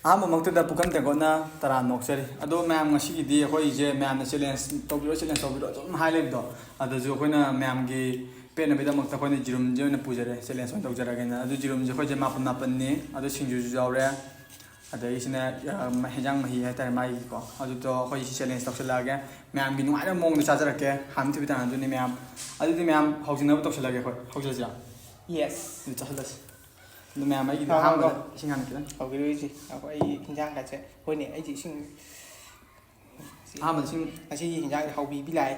ꯑꯍꯥꯟꯕꯃꯛꯇꯗ ꯄꯨꯈꯝ ꯇꯦꯡꯀꯣꯠꯅ ꯇꯔꯥ ꯅꯣꯛꯆꯔꯤ ꯑꯗꯣ ꯃꯌꯥꯝ ꯉꯁꯤꯒꯤꯗꯤ ꯑꯩꯈꯣꯏꯁꯦ ꯃꯌꯥꯝꯅ ꯆꯦꯂꯦꯟꯖ ꯇꯧꯕꯤꯔꯣ ꯑꯗꯨꯝ ꯍꯥꯏ ꯂꯩꯕꯗꯣ ꯑꯗꯨꯁꯨ ꯑꯩꯈꯣꯏꯅ ꯃꯌꯥꯝꯒꯤ ꯄꯦꯟꯅꯕꯒꯤꯗꯃꯛꯇ ꯑꯩꯈꯣꯏꯅ ꯖꯤꯔꯨꯝꯁꯦ ꯑꯣꯏꯅ ꯄꯨꯖꯔꯦ ꯆꯦꯂꯦꯟꯖ ꯑꯣꯏꯅ ꯇꯧꯖꯔꯒꯦꯅ ꯑꯗꯨ ꯖꯤꯔꯨꯝꯁꯦ ꯑꯩꯈꯣꯏꯁꯦ ꯃꯥꯄꯟꯅꯤ ꯑꯗꯨ ꯁꯤꯡꯖꯨꯁꯨ ꯌꯥꯎꯔꯦ ꯑꯗꯒꯤꯁꯤꯅ ꯍꯦꯟꯖꯥꯡ ꯃꯍꯤ ꯍꯥꯏꯇꯥꯔꯦ ꯃꯥꯒꯤꯀꯣ ꯑꯗꯨꯗꯣ ꯑꯩꯈꯣꯏ ꯆꯦꯂꯦꯟꯖ ꯇꯧꯁꯤꯜꯂꯛꯑꯒꯦ ꯃꯌꯥꯝꯒꯤ ꯅꯨꯡꯉꯥꯏꯕ ꯃꯑꯣꯡꯗ ꯆꯥꯖꯔꯛꯀꯦ ꯍꯥꯟꯅ ꯊꯣꯏꯕꯤ ꯇꯥꯟꯅꯗꯣꯏꯅꯤ ꯃꯌꯥꯝ ꯑꯗꯨꯗꯤ ꯃꯌꯥꯝ ꯍꯧꯖꯤꯟꯅꯕ ꯇꯧꯁꯤꯜꯂꯒꯦ ꯑꯩꯈꯣꯏ ꯍꯧꯖꯤꯜꯂꯁꯤꯔ ꯌꯦꯁ ꯑꯗꯨ ꯆꯥꯁꯤꯜꯂꯁꯤ ꯑꯗꯨ ꯃꯌꯥꯝ ꯑꯩꯒꯤꯗꯤ ꯑꯍꯥꯟꯕꯗ ꯏꯁꯤꯡ ꯍꯥꯟꯅ ꯈꯤꯇꯪ ꯍꯧꯕꯤꯔꯣꯏꯁꯤ ꯑꯩꯈꯣꯏ ꯍꯤꯟꯖꯥꯡꯒꯁꯦ ꯍꯣꯏꯅꯦ ꯑꯩꯁꯦ ꯏꯁꯤꯡ ꯑꯍꯥꯟꯕꯗ ꯏꯁꯤꯡ ꯉꯁꯤꯒꯤ ꯍꯤꯟꯖꯥꯡꯁꯦ ꯍꯧꯕꯤꯕꯤ ꯂꯥꯛꯑꯦ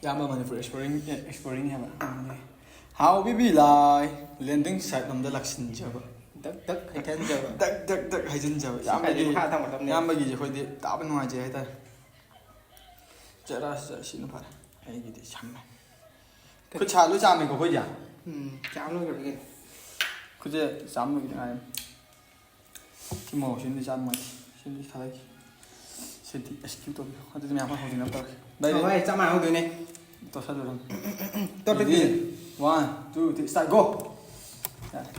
ꯌꯥꯝꯕ ꯃꯅꯤꯄꯨꯔ ꯑꯦꯛꯁꯄ꯭ꯂꯣꯔꯤꯡ ꯍꯥꯏꯕ ꯍꯥꯎꯕꯤꯕꯤ ꯂꯥꯏ ꯂꯦꯟꯗꯤꯡ ꯁꯥꯏꯠ ꯂꯣꯝꯗ ꯂꯥꯛꯁꯤꯟꯖꯕ ꯗꯛ ꯗꯛ ꯍꯩꯊꯟꯖꯕ ꯗꯛ ꯍꯩꯖꯤꯟꯖꯕ ꯌꯥꯝꯕꯒꯤꯁꯦ ꯑꯩꯈꯣꯏꯗꯤ ꯇꯥꯕ ꯅꯨꯡꯉꯥꯏꯖꯩ ꯍꯥꯏꯇꯥꯔꯦ ꯆꯔꯥ ꯁꯤꯅ ꯐꯔꯦ ꯑꯩꯒꯤꯗꯤ ꯁꯝꯃꯦ ꯈꯨꯠ ꯁꯥ ꯂꯣꯏ ꯆꯥꯝꯃꯦꯀꯣ ꯑꯩꯈꯣꯏꯁꯦ ꯆꯥꯝ ꯂꯣꯏꯈ꯭ꯔꯕꯒꯤ ꯈꯨꯠꯁꯦ ꯆꯥꯝ ꯂꯣꯏꯈꯤꯗ ꯉꯥꯏꯔꯦ ꯁꯤ ꯃꯣꯔꯣꯛ ꯁꯤꯃꯗꯤ ꯆꯥꯝ ꯅꯨꯡꯉꯥꯏꯇꯦ ꯁꯤꯃꯗꯤ ꯊꯥꯗꯩꯈꯤ ꯁꯤꯗꯤ ꯑꯦꯛꯁꯀ꯭ꯌꯨꯠ ꯇꯧꯕꯤꯌꯨ ꯑꯗꯨꯗꯤ ꯃꯌꯥꯝ ꯍꯧꯖꯤꯟꯅꯕ ꯇꯧꯔꯒꯦ ꯍꯣꯏ ꯆꯞ ꯃꯥꯟꯅꯍꯧꯗꯣꯏꯅꯦ ꯇꯣꯠꯁꯜꯂꯨꯔꯝ ꯇꯣꯠꯄꯗꯤ 1 2 3 ꯁ꯭ꯇꯥꯔꯠ ꯒꯣ ꯌꯥꯔꯦ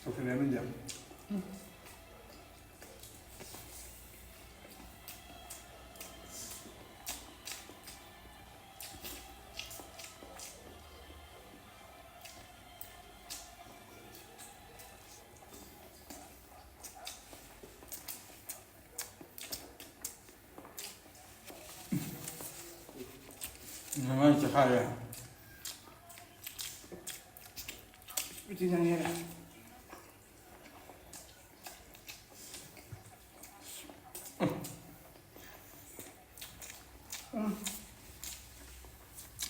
toccheremo non è che fare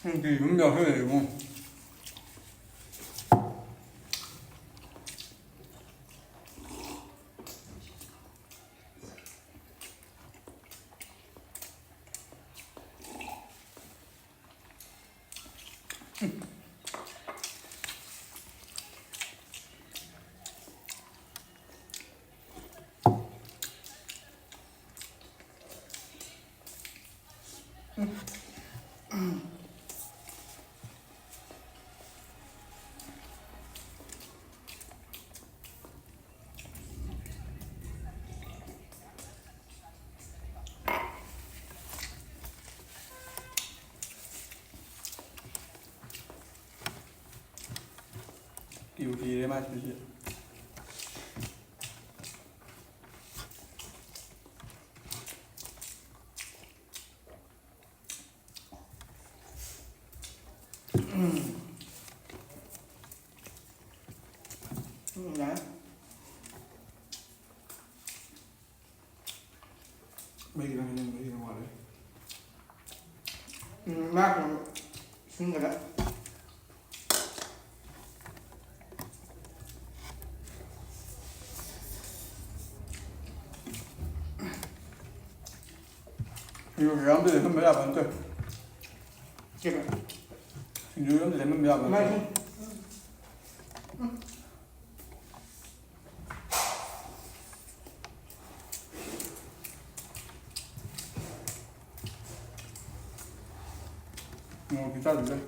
이게 음료해 이거 Chiudere mai così. Đấy. Mấy cái ngoài đấy. Bác xin rồi đấy. 이거 계란도 되면 매야 안 돼. Chưa 이거 되면 매야 안 돼. 괜찮은데?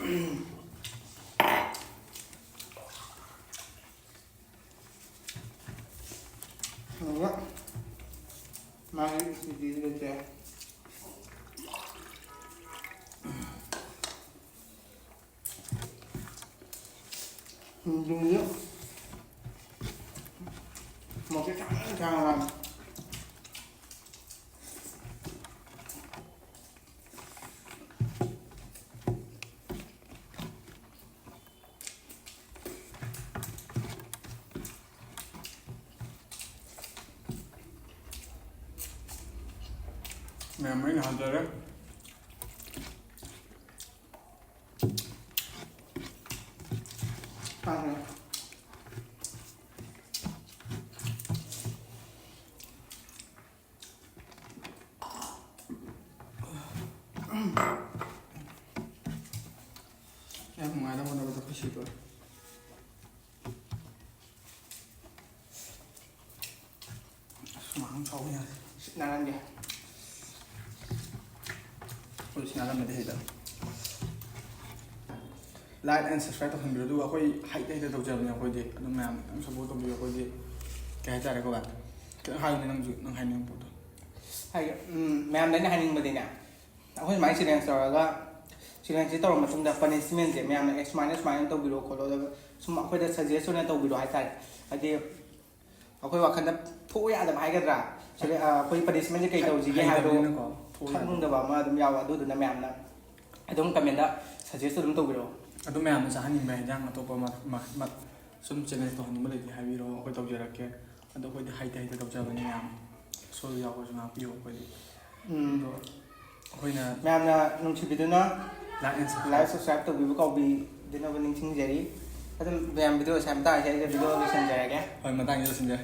Đúng á. Mai đi lên chè. Dùng nước. Một cái càng làm. Mẹ mới nào rồi đấy. Ăn này. Em ngoài đâu mà đâu có cái gì rồi. Mà không sâu nha. Nào ăn gì? Ôi xin làm gì đó. Like and subscribe to him video akhoi height height to jab ne akhoi de adum ma'am am support to video akhoi de kai ta re ko ba ke hai ne nang hai ne pu to Hay ma'am đấy là hai ninh mà nè. Akhoi mai silence tawraga silence tawra matungda punishment je ma'am na x minus minus to biro kholo da sum akhoi da suggest ne to biro hai tai adi akhoi wakhan da phu ya da hai ga dra sile akhoi punishment je kai to ji ge ha do khang da ba ma dum yaw adu da ma'am na adum comment da suggest dum to biro adum ma'am sa hanin ba jang to pa ma sum channel to ni ma le hai biro akhoi to jara ke ado akhoi de height height to jab ne ma'am so yaw ko jang pi akhoi de do akhoi na ma'am na nung chi video na like and like subscribe to biro ko bi dina ba ning ching jari adum ma'am video sam ta jari video bi san jara ke hoi ma tang yo sin ja